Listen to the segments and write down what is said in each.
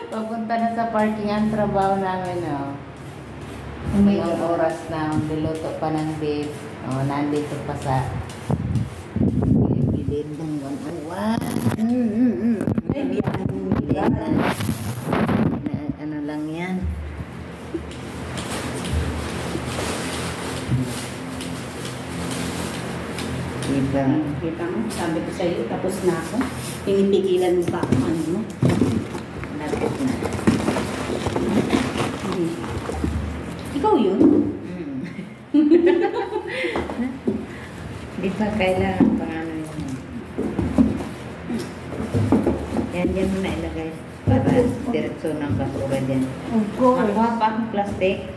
Papunta na sa parking ang trabaho namin, oh. Ngayong oras na, niluto pa ng beef. Oh, nandito pa sa bilid ng ganuwa. Ay, Bilid na. Ano lang yan. Diba? Kita mo, sabi ko sa'yo, tapos na ako. Pinipigilan mo pa ako, ano mo? Lapit na. Ikaw yun? Di ba kailangan pang ano yun? Yan mo na ilagay. Para diretso ng basura dyan. Of course. Makuha pa akong plastic.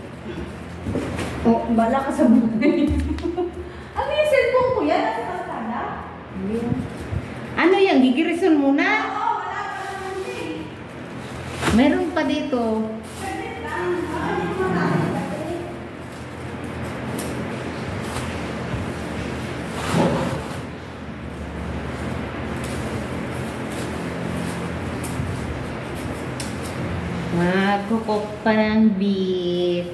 Oh, bala ka sa buhay. Ano yung cellphone ko yan? Nasa kalsada? Hindi. Ano yan? Gigirisun muna? Oo, wala pa naman eh. Meron pa dito. Saglit lang. Ano yung mga Magkukok pa ng beef.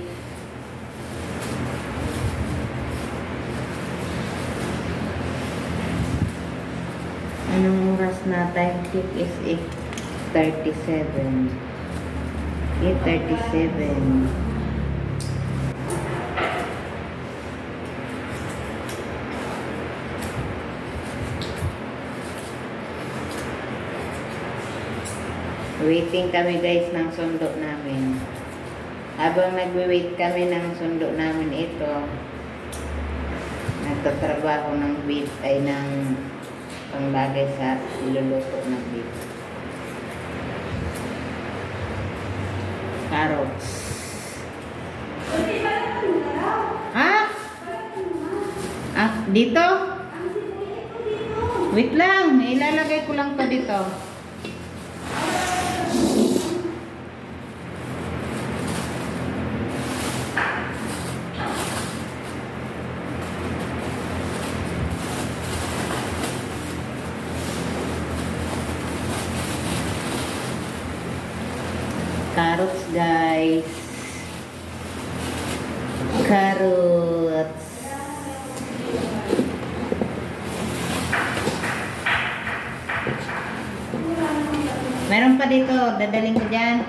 Anong oras na? Time check is 8:37. 8:37. Waiting kami guys ng sundo namin. Habang nagwe-wait kami ng sundo namin ito, nagtatrabaho ng beef ay ng panglagay sa iluluto ng beef. Carrots. Ha? Ah, dito? Wait lang, ilalagay ko lang pa dito. Carrots, guys. Carrots. Meron pa dito. Dadaling ko dyan.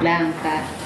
Langka.